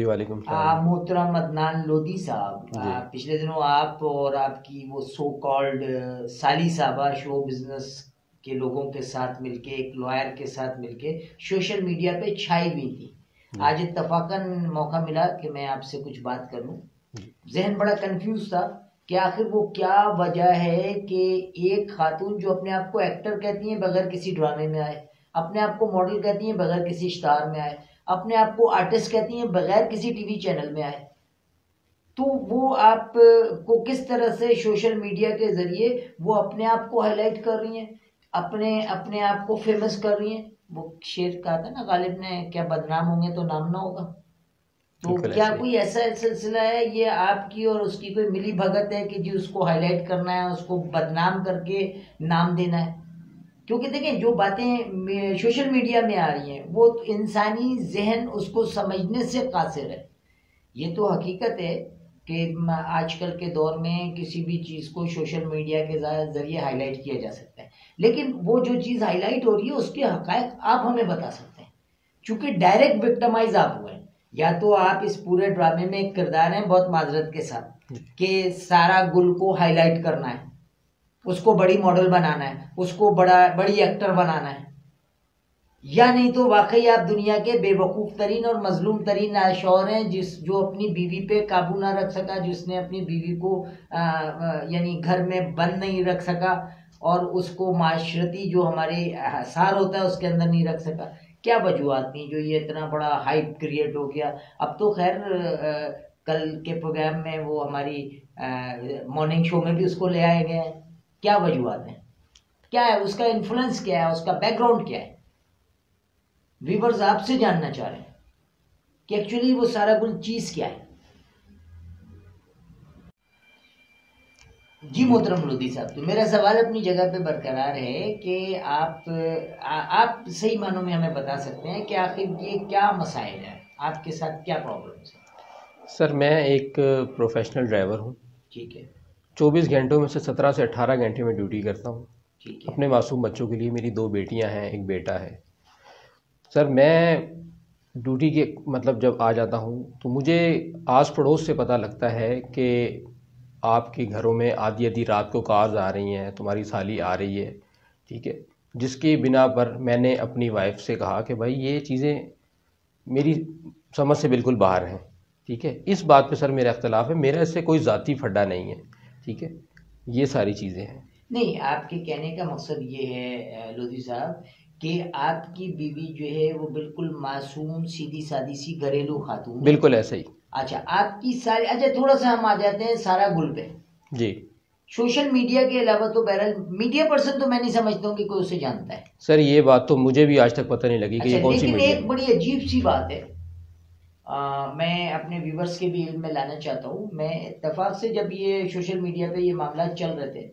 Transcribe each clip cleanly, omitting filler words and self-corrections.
वालेकुम सलाम मोहतरम अदनान लोधी साहब, जी। पिछले दिनों आप और आपकी वो सो कॉल्ड साली साहबा शो बिजनेस के लोगों के साथ मिलके, एक लॉयर के साथ मिलके सोशल मीडिया पे छाई हुई थी। जी। आज इत्तफाकन मौका मिला कि मैं आपसे कुछ बात कर लूं। जी। जहन बड़ा कंफ्यूज था कि आखिर वो क्या वजह है कि एक खातून जो अपने आप को एक्टर कहती है बगैर किसी ड्रामे में आए, अपने आप को मॉडल कहती है बगैर किसी स्टार में आए, अपने आप को आर्टिस्ट कहती हैं बगैर किसी टीवी चैनल में आए, तो वो आप को किस तरह से सोशल मीडिया के जरिए वो अपने आप को हाईलाइट कर रही हैं, अपने अपने आप को फेमस कर रही हैं। वो शेर कहा था ना गालिब ने, क्या बदनाम होंगे तो नाम ना होगा। तो बिल्कुल क्या ऐसे ही। कोई ऐसा सिलसिला है, ये आपकी और उसकी कोई मिली भगत है कि जी उसको हाईलाइट करना है, उसको बदनाम करके नाम देना है? क्योंकि देखें जो बातें सोशल मीडिया में आ रही हैं वो इंसानी जहन उसको समझने से कासिर है। ये तो हकीकत है कि आजकल के दौर में किसी भी चीज़ को सोशल मीडिया के जरिए हाईलाइट किया जा सकता है, लेकिन वो जो चीज़ हाईलाइट हो रही है उसके हकायक आप हमें बता सकते हैं। चूंकि डायरेक्ट विक्टिमाइज आप हुए हैं, या तो आप इस पूरे ड्रामे में एक किरदार हैं बहुत माजरत के साथ जी। कि सारा गुल को हाईलाइट करना है, उसको बड़ी मॉडल बनाना है, उसको बड़ी एक्टर बनाना है, या नहीं तो वाकई आप दुनिया के बेवकूफ तरीन और मजलूम तरीन शौहर हैं जो अपनी बीवी पे काबू ना रख सका, जिसने अपनी बीवी को यानी घर में बंद नहीं रख सका और उसको माशरती जो हमारे सार होता है उसके अंदर नहीं रख सका। क्या वजूहत थी जो ये इतना बड़ा हाइप क्रिएट हो गया? अब तो खैर कल के प्रोग्राम में वो हमारी मॉर्निंग शो में भी उसको ले आए गए हैं। क्या वजूहत है, क्या है उसका इन्फ्लुएंस, क्या है उसका बैकग्राउंड, क्या है? व्यूवर्स आपसे जानना चाह रहे हैं कि एक्चुअली वो सारा कुल चीज क्या है। जी मोहतरम लोधी साहब, तो मेरा सवाल अपनी जगह पे बरकरार है कि आप सही मानों में हमें बता सकते हैं कि आखिर ये क्या मसाइल है, आपके साथ क्या प्रॉब्लम्स है? सर मैं एक प्रोफेशनल ड्राइवर हूँ। ठीक है। 24 घंटों में से 17 से 18 घंटे में ड्यूटी करता हूँ ठीक है। अपने मासूम बच्चों के लिए। मेरी 2 बेटियाँ हैं, एक बेटा है। सर मैं ड्यूटी के मतलब जब आ जाता हूँ तो मुझे आस पड़ोस से पता लगता है कि आपके घरों में आधी आधी रात को कार्स आ रही हैं, तुम्हारी साली आ रही है। ठीक है। जिसकी बिना पर मैंने अपनी वाइफ से कहा कि भाई ये चीज़ें मेरी समझ से बिल्कुल बाहर हैं। ठीक है। इस बात पे सर मेरा इख्तलाफ है, मेरा इससे कोई ज़ाती फड्डा नहीं है। ठीक है। ये सारी चीज़ें हैं। नहीं, आपके कहने का मकसद ये है लोधी साहब कि आपकी बीवी जो है वो बिल्कुल मासूम सीधी सादी सी घरेलू खातून है। बिल्कुल ऐसे ही। अच्छा, आपकी सारी, अच्छा थोड़ा सा हम आ जाते हैं सारा गुल पे। जी। सोशल मीडिया के अलावा तो बहरहाल मीडिया पर्सन तो मैं नहीं समझता हूँ कि कोई उसे जानता है। सर ये बात तो मुझे भी आज तक पता नहीं लगी कि अच्छा, ये कौन सी लेकिन मीडिया एक है। बड़ी अजीब सी बात है, मैं अपने व्यूवर्स के भी इल्म में लाना चाहता हूँ। मैं इत्तेफाक से जब ये सोशल मीडिया पे ये मामला चल रहे थे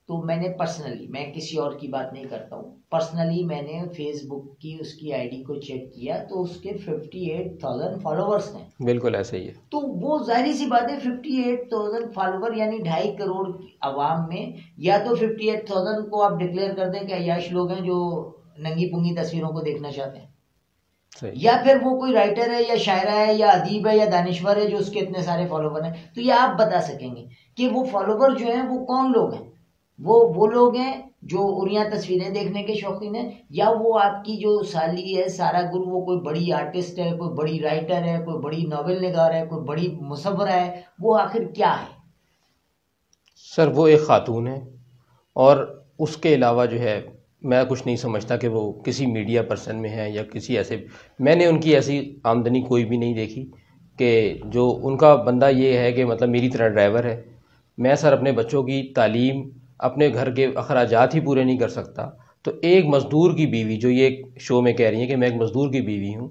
तो मैंने पर्सनली, मैं किसी और की बात नहीं करता हूँ, पर्सनली मैंने फेसबुक की उसकी आईडी को चेक किया तो उसके 58,000 फॉलोअर्स हैं। बिल्कुल ऐसे ही है। तो वो जाहिर सी बात है 58,000 फॉलोवर यानी 2.5 करोड़ आवाम में, या तो 58,000 को आप डिक्लेयर कर दें कि अय्याश लोग हैं जो नंगी पुंगी तस्वीरों को देखना चाहते हैं, सही। या फिर वो कोई राइटर है या शायरा है या अदीब है या दानिश्वर है जो उसके इतने सारे फॉलोवर हैं। तो ये आप बता सकेंगे कि वो फॉलोवर जो हैं वो कौन लोग हैं? वो लोग हैं जो उरिया तस्वीरें देखने के शौकीन हैं, या वो आपकी जो साली है सारा गुल वो कोई बड़ी आर्टिस्ट है, कोई बड़ी राइटर है, कोई बड़ी नॉवेल निगार है, कोई बड़ी मुसव्वरा है? वो आखिर क्या है? सर वो एक ख़ातून है और उसके अलावा जो है मैं कुछ नहीं समझता कि वो किसी मीडिया पर्सन में है या किसी ऐसे। मैंने उनकी ऐसी आमदनी कोई भी नहीं देखी कि जो उनका बंदा ये है कि मतलब मेरी तरह ड्राइवर है। मैं सर अपने बच्चों की तालीम, अपने घर के अखराजात ही पूरे नहीं कर सकता। तो एक मज़दूर की बीवी, जो ये शो में कह रही है कि मैं एक मज़दूर की बीवी हूँ,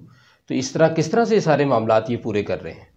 तो इस तरह किस तरह से ये सारे मामलात ये पूरे कर रहे हैं?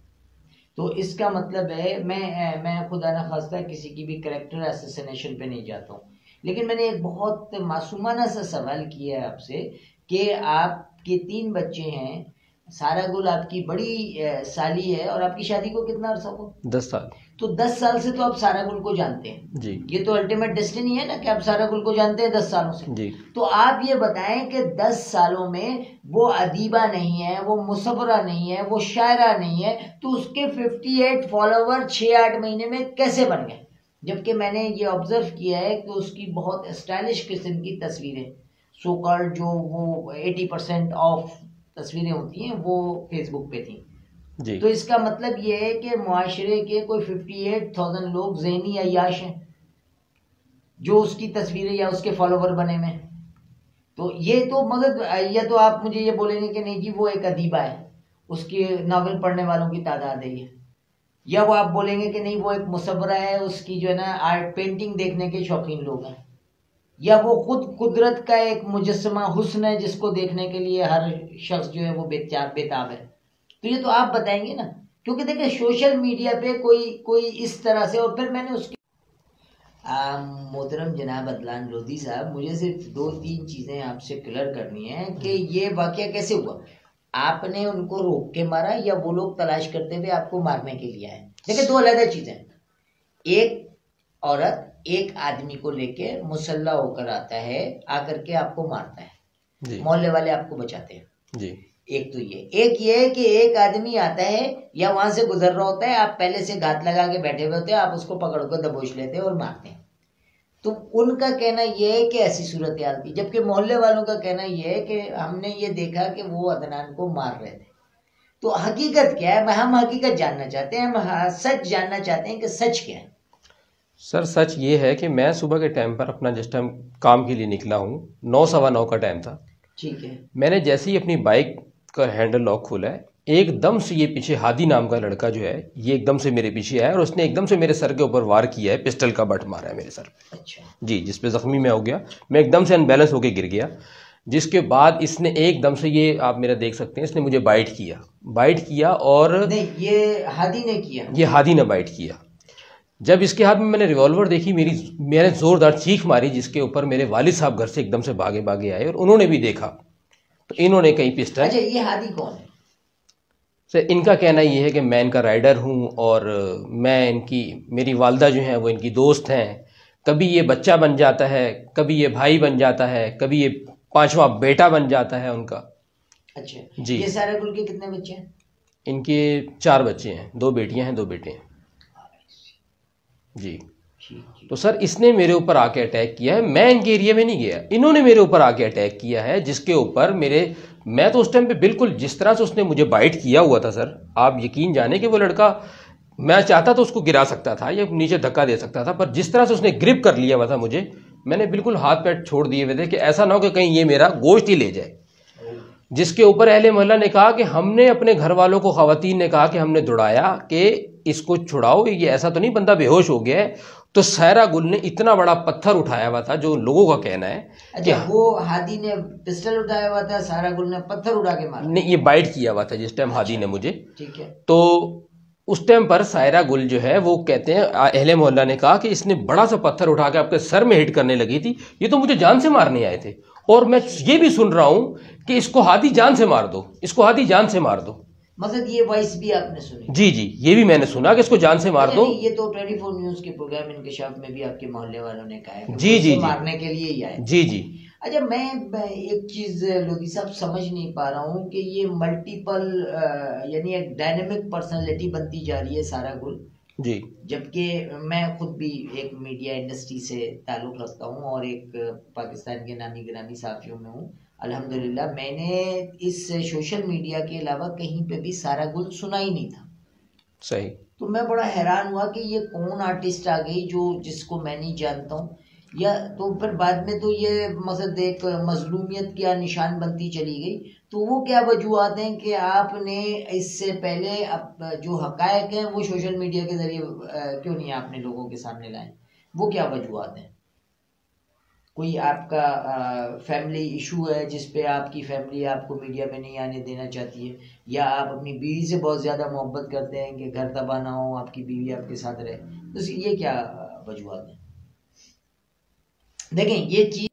तो इसका मतलब है, मैं खुदा ना खास्ता किसी की भी करेक्टर असैसिनेशन पे नहीं जाता हूँ, लेकिन मैंने एक बहुत मासूमाना सा सवाल किया है आपसे कि आपके 3 बच्चे हैं, सारा गुल आपकी बड़ी साली है, और आपकी शादी को कितना अरसा हुआ? 10 साल। तो 10 साल से तो आप सारा गुल को जानते हैं जी। ये तो अल्टीमेट डेस्टिनी है ना कि आप सारा गुल को जानते हैं 10 सालों से। जी। तो आप ये बताएं कि 10 सालों में वो अदीबा नहीं है, वो मुसव्वरा नहीं है, वो शायरा नहीं है, तो उसके 58 फॉलोवर 6-8 महीने में कैसे बन गए? जबकि मैंने ये ऑब्जर्व किया है कि उसकी बहुत स्टाइलिश किस्म की तस्वीरें, सो कॉल्ड जो वो 80% ऑफ तस्वीरें होती हैं वो फेसबुक पे थी। जी। तो इसका मतलब ये है कि मुआशरे के कोई 58,000 लोग ज़हनी अय्याश हैं जो उसकी तस्वीरें या उसके फॉलोवर बने में। तो ये तो मगर, या तो आप मुझे ये बोलेंगे कि नहीं जी वो एक अदीबा है, उसके नावल पढ़ने वालों की तादाद है ये, या वो आप बोलेंगे कि नहीं वो एक मुसव्वरा है, उसकी जो है ना आर्ट पेंटिंग देखने के शौकीन लोग हैं, या वो खुद कुदरत का एक मुजस्समा हुस्न है जिसको देखने के लिए हर शख्स जो है वो बेताब है। तो ये तो आप बताएंगे ना, क्योंकि देखिए सोशल मीडिया पे कोई इस तरह से। और फिर मैंने उसकी मोहतरम जनाब अदलान लोधी साहब, मुझे सिर्फ 2-3 चीजें आपसे क्लियर करनी है कि ये वाकया कैसे हुआ। आपने उनको रोक के मारा या वो लोग तलाश करते हुए आपको मारने के लिए आए? देखिए 2 अलग चीजें। एक औरत एक आदमी को लेके मुसल्ला होकर आता है, आकर के आपको मारता है, मोहल्ले वाले आपको बचाते हैं जी। एक तो ये, एक ये है कि एक आदमी आता है या वहां से गुजर रहा होता है, आप पहले से घात लगा के बैठे हुए होते हैं, आप उसको पकड़ कर दबोच लेते हैं और मारते हैं। तो उनका कहना यह है कि ऐसी सूरत हाल थी, जबकि मोहल्ले वालों का कहना यह है कि हमने ये देखा कि वो अदनान को मार रहे थे। तो हकीकत क्या है? हम हकीकत जानना चाहते हैं, हम सच जानना चाहते हैं कि सच क्या है। सर सच ये है कि मैं सुबह के टाइम पर अपना जिस टाइम काम के लिए निकला हूँ, 9-9:15 का टाइम था। ठीक है। मैंने जैसे ही अपनी बाइक का हैंडल लॉक खोला है, एकदम से ये पीछे हादी नाम का लड़का जो है ये एकदम से मेरे पीछे आया और उसने एकदम से मेरे सर के ऊपर वार किया है, पिस्टल का बट मारा है मेरे सर पे। अच्छा। जी, जिस पे जख्मी मैं हो गया, मैं एकदम से अनबैलेंस होकर गिर गया। जिसके बाद इसने एकदम से, ये आप मेरा देख सकते हैं, इसने मुझे बाइट किया और नहीं, ये हादी ने किया, ये हादी ने बाइट किया। जब इसके हाथ में मैंने रिवॉल्वर देखी, मैंने जोरदार चीख मारी, जिसके ऊपर मेरे वालिद साहब घर से एकदम से भागे आए और उन्होंने भी देखा, तो इन्होंने कई पिस्टल। अच्छा, ये हादी कौन है? सर इनका कहना ये है कि मैं इनका राइडर हूँ और मेरी वालदा जो है वो इनकी दोस्त हैं। कभी ये बच्चा बन जाता है, कभी ये भाई बन जाता है, कभी ये 5वां बेटा बन जाता है उनका। अच्छा जी। ये सारा कुल के कितने बच्चे हैं? इनके 4 बच्चे हैं, 2 बेटियां हैं, 2 बेटे हैं जी। तो सर इसने मेरे ऊपर आके अटैक किया है, मैं इनके एरिया में नहीं गया, इन्होंने मेरे ऊपर आके अटैक किया है, जिसके ऊपर मैं तो उस टाइम पे बिल्कुल, जिस तरह से उसने मुझे बाइट किया हुआ था सर, आप यकीन जाने कि वो लड़का, मैं चाहता तो उसको गिरा सकता था या नीचे धक्का दे सकता था, पर जिस तरह से उसने ग्रिप कर लिया हुआ था मुझे, मैंने बिल्कुल हाथ पैर छोड़ दिए हुए थे कि ऐसा ना हो कि कहीं ये मेरा गोश्त ही ले जाए। जिसके ऊपर अहले मोहल्ला ने कहा कि हमने अपने घर वालों को, खवातीन ने कहा कि हमने दौड़ाया कि इसको छुड़ाओ, ये ऐसा तो नहीं बंदा बेहोश हो गया है। तो सायरा गुल ने इतना बड़ा पत्थर उठाया हुआ था, जो लोगों का कहना है। अच्छा, वो हादी ने पिस्टल उठाया हुआ था, सायरा गुल ने पत्थर उठा के मारा? नहीं, ये बाइट किया हुआ था जिस टाइम हादी ने मुझे। ठीक है। तो उस टाइम पर सायरा गुल जो है वो कहते हैं, अहले मोहल्ला ने कहा कि इसने बड़ा सा पत्थर उठा के आपके सर में हिट करने लगी थी, ये तो मुझे जान से मारने आए थे। और मैं ये भी सुन रहा हूं कि इसको हादी जान से मार दो, इसको हादी जान से मार दो। मतलब ये वॉइस भी आपने सुनी? जी जी, ये भी मैंने सुना कि इसको जान से मार दो। ये तो 24 न्यूज के प्रोग्राम इंकशाफ में भी आपके मोहल्ले वालों ने कहा है जी जी, मारने के लिए ही आए। जी जी। अच्छा, मैं एक चीज लोधी साहब समझ नहीं पा रहा हूँ कि ये मल्टीपल यानी एक डायनेमिक पर्सनालिटी बनती जा रही है सारा गुल जी, जबकि मैं खुद भी एक मीडिया इंडस्ट्री से ताल्लुक़ रखता हूँ और एक पाकिस्तान के नामी गिरामी साफियों में हूँ अल्हम्दुलिल्लाह। मैंने इस सोशल मीडिया के अलावा कहीं पे भी सारा गुल सुना ही नहीं था। सही। तो मैं बड़ा हैरान हुआ कि ये कौन आर्टिस्ट आ गई जिसको मैं नहीं जानता हूँ, या तो फिर बाद में तो ये मतलब एक मजलूमियत क्या निशान बनती चली गई। तो वो क्या वजूहत हैं कि आपने इससे पहले जो हकायक हैं वो सोशल मीडिया के जरिए क्यों नहीं आपने लोगों के सामने लाए? वो क्या वजूहत हैं? कोई आपका फैमिली इशू है जिस पे आपकी फैमिली आपको मीडिया में नहीं आने देना चाहती है, या आप अपनी बीवी से बहुत ज़्यादा मोहब्बत करते हैं कि घर तबाह ना हो, आपकी बीवी आपके साथ रहे? तो ये क्या वजूहत है? देखें ये चीज़,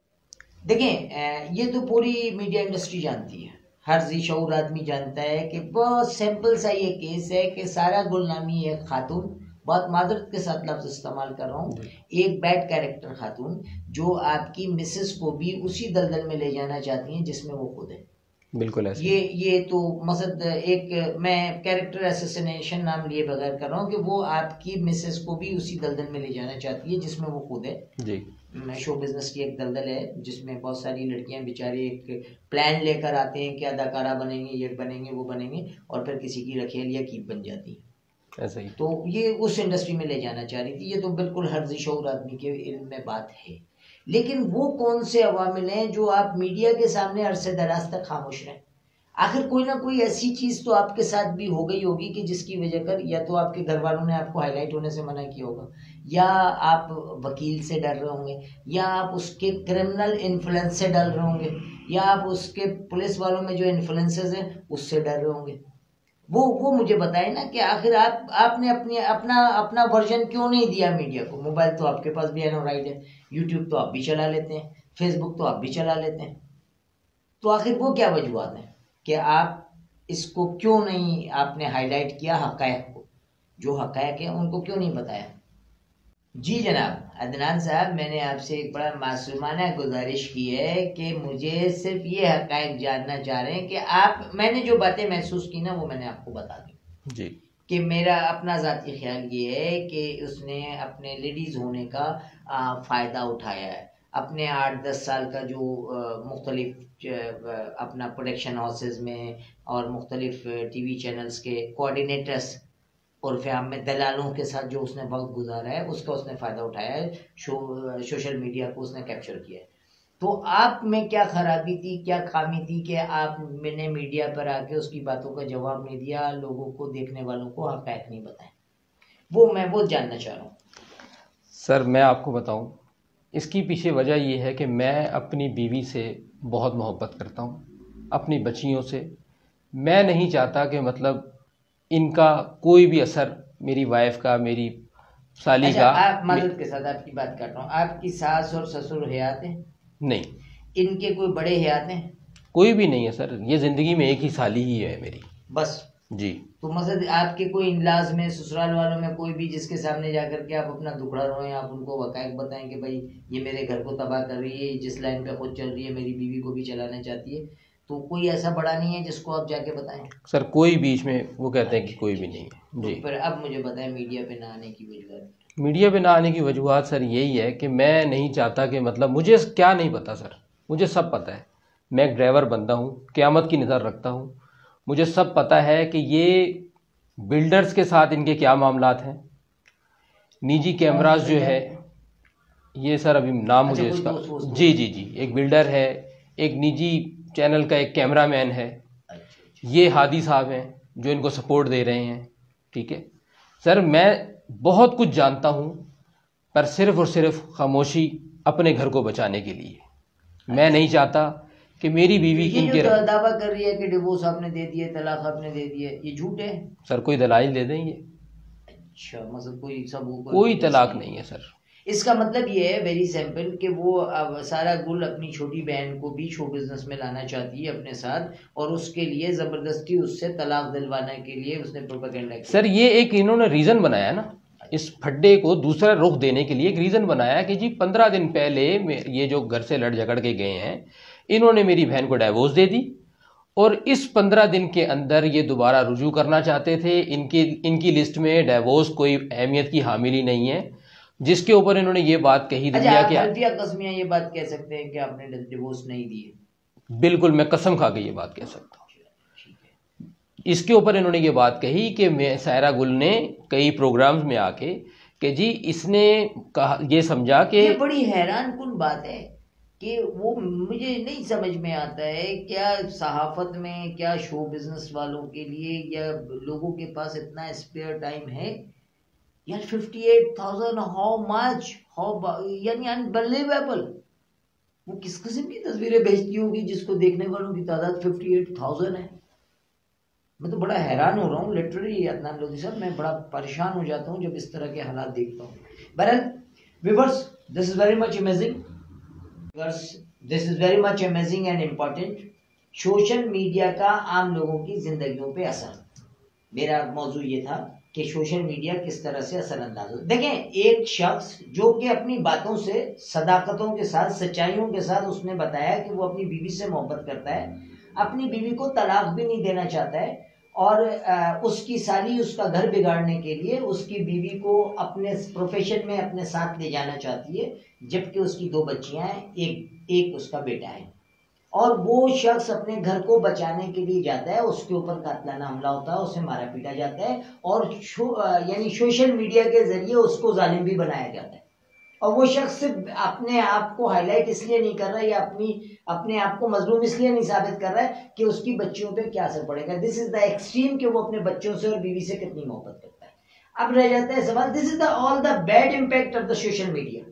देखें ये तो पूरी मीडिया इंडस्ट्री जानती है हर जी शऊर आदमी जानता है कि बहुत सिंपल सा ये केस है कि सारा गुल नामी एक खातून, बहुत माजरत के साथ लफ्ज इस्तेमाल कर रहा हूँ, एक बैड कैरेक्टर खातून जो आपकी मिसेस को भी उसी दलदल में ले जाना चाहती हैं जिसमें वो खुद है। बिल्कुल ऐसे। ये तो मकसद एक मैं कैरेक्टर असैसिनेशन नाम लिए बगैर कर रहा हूँ कि वो आपकी मिसेस को भी उसी दलदल में ले जाना चाहती है जिसमें वो खुद है जी। शो बिजनेस की एक दलदल है जिसमें बहुत सारी लड़कियां बेचारी एक प्लान लेकर आते हैं कि अदाकारा बनेंगे, ये बनेंगे, वो बनेंगे, और फिर किसी की रखेल या कीप बन जाती है। ऐसा ही। तो ये उस इंडस्ट्री में ले जाना चाह रही थी। ये तो बिल्कुल हर शऊर आदमी के इल्म में बात है, लेकिन वो कौन से अवामिल हैं जो आप मीडिया के सामने अरसे दराज तक खामोश रहें? आखिर कोई ना कोई ऐसी चीज तो आपके साथ भी हो गई होगी कि जिसकी वजह कर या तो आपके घर वालों ने आपको हाईलाइट होने से मना किया होगा, या आप वकील से डर रहे होंगे, या आप उसके क्रिमिनल इन्फ्लुएंस से डर रहे होंगे, या आप उसके पुलिस वालों में जो इन्फ्लुएंसेस हैं उससे डर रहे होंगे। वो मुझे बताए ना कि आखिर आपने अपना वर्जन क्यों नहीं दिया मीडिया को? मोबाइल तो आपके पास भी है, नो राइट है, यूट्यूब तो आप भी चला लेते हैं, फेसबुक तो आप भी चला लेते हैं, तो आखिर वो क्या वजूहत है कि आप इसको क्यों नहीं आपने हाईलाइट किया? हक़ाइक़ को, जो हक़ाइक़ है उनको क्यों नहीं बताया? जी जनाब अदनान साहब, मैंने आपसे एक बड़ा मासूमाना गुजारिश की है कि मुझे सिर्फ ये हक़ाइक़ जानना चाह रहे हैं कि आप, मैंने जो बातें महसूस की ना वो मैंने आपको बता दी जी। कि मेरा अपना ज़ाती ख्याल ये है कि उसने अपने लेडीज़ होने का फ़ायदा उठाया है। अपने 8-10 साल का जो मुख्तलिफ अपना प्रोडक्शन हाउसेस में और मुख्तलिफ टीवी चैनल्स के कोऑर्डिनेटर्स और फ़ाम में दलालों के साथ जो उसने वक्त गुजारा है उसका उसने फ़ायदा उठाया है, सोशल मीडिया को उसने कैप्चर किया है। तो आप में क्या खराबी थी, क्या खामी थी कि आपने मीडिया पर आके उसकी बातों का जवाब नहीं दिया, लोगों को, देखने वालों को हक़ाइक़ नहीं बताए? मैं जानना चाह रहा हूँ। सर मैं आपको बताऊं, इसकी पीछे वजह यह है कि मैं अपनी बीवी से बहुत मोहब्बत करता हूं, अपनी बच्चियों से। मैं नहीं चाहता कि मतलब इनका कोई भी असर मेरी वाइफ का, मेरी साली अच्छा, का। आप मदद के साथ आपकी बात कर रहा हूँ, आपकी सास और ससुर हयात हैं? नहीं। इनके कोई बड़े हयात हैं? कोई भी नहीं है सर, ये ज़िंदगी में एक ही साली ही है मेरी बस जी। तो मकसद आपके कोई इनलाज में, ससुराल वालों में कोई भी जिसके सामने जाकर के आप अपना दुखड़ा रोएं, आप उनको हक़ाइक़ बताएं कि भाई ये मेरे घर को तबाह कर रही है, जिस लाइन पे खुद चल रही है मेरी बीवी को भी चलाना चाहती है, तो कोई ऐसा बड़ा नहीं है जिसको आप जाके बताएं? सर कोई बीच में, वो कहते हैं कि कोई भी नहीं है जी। फिर अब मुझे बताएं मीडिया पे ना आने की वजूहत। मीडिया पे ना आने की वजूहत सर यही है कि मैं नहीं चाहता कि मतलब, मुझे क्या नहीं पता सर, मुझे सब पता है। मैं एक ड्राइवर बंदा हूँ, क़यामत की नज़र रखता हूँ, मुझे सब पता है कि ये बिल्डर्स के साथ इनके क्या मामलात हैं। निजी कैमरास जो है ये सर, अभी नाम मुझे इसका, जी जी जी, एक बिल्डर है, एक निजी चैनल का एक कैमरामैन है, ये हादी साहब हैं जो इनको सपोर्ट दे रहे हैं। ठीक है सर, मैं बहुत कुछ जानता हूँ, पर सिर्फ और सिर्फ खामोशी अपने घर को बचाने के लिए। मैं नहीं चाहता कि मेरी बीवी इनके दावा कर रही है कि डिवोर्स आपने दे दिए, तलाक आपने दे दिए, ये झूठ है? सर कोई दलाइल दे देंगे? अच्छा, मतलब कोई सबूत? कोई तलाक नहीं है सर। इसका मतलब ये है वेरी सिंपल कि वो अब सारा गुल अपनी छोटी बहन को भी शो बिजनेस में लाना चाहती है अपने साथ, और उसके लिए जबरदस्ती उससे तलाक दिलवाने के लिए उसने प्रोपेगेंडा किया। सर ये एक इन्होंने रीजन बनाया ना, इस फड्डे को दूसरा रुख देने के लिए एक रीजन बनाया कि जी 15 दिन पहले ये जो घर से लड़ झगड़ के गए हैं, इन्होंने मेरी बहन को डाइवोर्स दे दी, और इस 15 दिन के अंदर ये दोबारा रुजू करना चाहते थे। इनकी लिस्ट में डाइवोर्स कोई अहमियत की हामिल ही नहीं है, जिसके ऊपर इन्होंने ये बात कही दुनिया के। हल्फिया कसमिया ये बात कह सकते हैं कि आपने डिवोर्स नहीं दिए? बिल्कुल, मैं कसम खा के ये बात कह सकता हूँ। इसके ऊपर इन्होंने ये बात कही कि सायरा गुल ने कई प्रोग्राम्स में आके कि जी इसने कहा, ये समझा कि, ये बड़ी हैरान कुन बात है कि वो मुझे नहीं समझ में आता है, क्या सहाफत में, क्या शो बिजनेस वालों के लिए या लोगों के पास इतना स्पेयर टाइम है यार? 58,000 हाउ मच, यानी अनबिलीवेबल। वो किस किस्म की तस्वीरें भेजती होगी जिसको देखने वालों की तादाद 58,000 है? मैं तो बड़ा हैरान हो रहा हूँ लिटरली अदनान लोधी साहब, मैं बड़ा परेशान हो जाता हूँ जब इस तरह के हालात देखता हूँ। बहरहाल viewers, this is very much amazing, this is very much amazing and important social media का आम लोगों की जिंदगियों पे असर। मेरा मौजू ये था कि सोशल मीडिया किस तरह से असरअंदाज हो। देखें, एक शख्स जो कि अपनी बातों से, सदाकतों के साथ, सच्चाइयों के साथ उसने बताया कि वो अपनी बीवी से मोहब्बत करता है, अपनी बीवी को तलाक भी नहीं देना चाहता है, और उसकी साली उसका घर बिगाड़ने के लिए उसकी बीवी को अपने प्रोफेशन में अपने साथ ले जाना चाहती है, जबकि उसकी 2 बच्चियां हैं, एक उसका बेटा है, और वो शख्स अपने घर को बचाने के लिए जाता है, उसके ऊपर कातलाना हमला होता है, उसे मारा पीटा जाता है, और यानी सोशल मीडिया के जरिए उसको जालिम भी बनाया जाता है। और वो शख्स सिर्फ अपने आप को हाईलाइट इसलिए नहीं कर रहा है या अपने आप को मजलूम इसलिए नहीं साबित कर रहा है कि उसकी बच्चियों पे क्या असर पड़ेगा। दिस इज द एक्सट्रीम कि वो अपने बच्चों से और बीवी से कितनी मोहब्बत करता है। अब रह जाता है सवाल, this is the all the bad impact of the social media.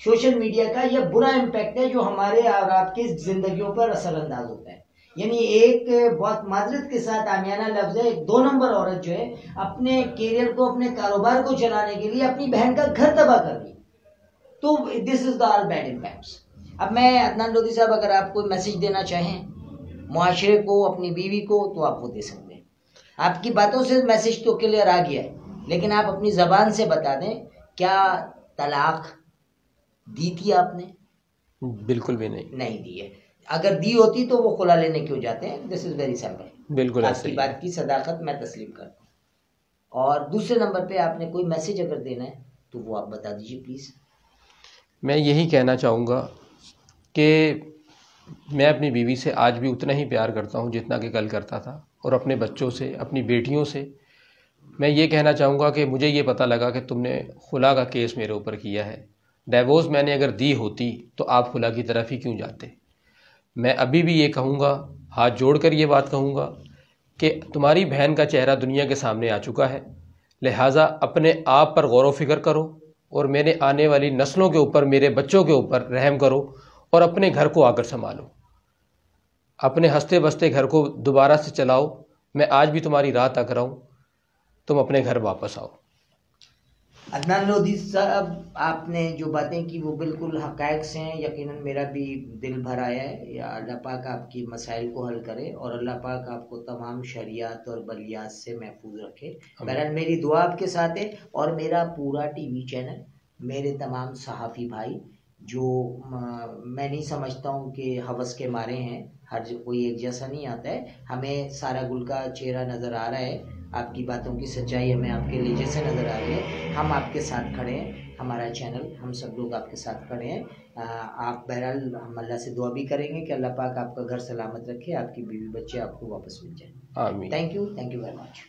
Social media का यह बुरा इम्पैक्ट है जो हमारे और आपकी जिंदगियों पर असरअंदाज होता है। यानी एक बहुत माजरत के साथ आमियाना लफ्ज है, एक 2 नंबर औरत जो है अपने कैरियर को, अपने कारोबार को चलाने के लिए अपनी बहन का घर तबाह कर दी। तो this is the all bad impacts. अब मैं अदनान लोधी साहब, अगर आप कोई मैसेज देना चाहें मुआशरे को, अपनी बीवी को, तो आप वो दे सकते हैं। आपकी बातों से मैसेज तो क्लियर आ गया है, लेकिन आप अपनी जबान से बता दें, क्या तलाक दी थी आपने? बिल्कुल भी नहीं। नहीं दी है। अगर दी होती तो वो खुला लेने क्यों जाते हैं? This is very simple. बिल्कुल ऐसे आपकी ही बात की सदाकत मैं तस्लीम करता हूँ। और दूसरे नंबर पे आपने कोई मैसेज अगर देना है तो वो आप बता दीजिए प्लीज। मैं यही कहना चाहूँगा कि मैं अपनी बीवी से आज भी उतना ही प्यार करता हूँ जितना कि कल करता था, और अपने बच्चों से, अपनी बेटियों से मैं ये कहना चाहूँगा कि मुझे ये पता लगा कि तुमने खुला का केस मेरे ऊपर किया है। डिवोर्स मैंने अगर दी होती तो आप खुला की तरफ ही क्यों जाते। मैं अभी भी ये कहूँगा, हाथ जोड़कर ये बात कहूँगा कि तुम्हारी बहन का चेहरा दुनिया के सामने आ चुका है, लिहाजा अपने आप पर गौर व फिक्र करो और मेरे आने वाली नस्लों के ऊपर, मेरे बच्चों के ऊपर रहम करो और अपने घर को आकर संभालो, अपने हंसते बसते घर को दोबारा से चलाओ। मैं आज भी तुम्हारी राह तक रहा हूँ, तुम अपने घर वापस आओ। अदनान लोधी साहब, आपने जो बातें की वो बिल्कुल हक़ाइक़ से हैं। यकीनन मेरा भी दिल भर आया है। या अल्लाह पाक आपकी मसाइल को हल करे और अल्लाह पाक आपको तमाम शरियात और बलियात से महफूज रखे। बहरहाल मेरी दुआ आपके साथ है, और मेरा पूरा टीवी चैनल, मेरे तमाम सहाफ़ी भाई जो मैं नहीं समझता हूँ कि हवस के मारे हैं, हर कोई एक जैसा नहीं आता है। हमें सारा गुल का चेहरा नज़र आ रहा है, आपकी बातों की सच्चाई हमें आपके लहजे से नज़र आ रही है। हम आपके साथ खड़े हैं, हमारा चैनल, हम सब लोग आपके साथ खड़े हैं। आप बहरहाल, हम अल्लाह से दुआ भी करेंगे कि अल्लाह पाक आपका घर सलामत रखे, आपकी बीवी बच्चे आपको वापस मिल जाए। आमीन। Thank you very much.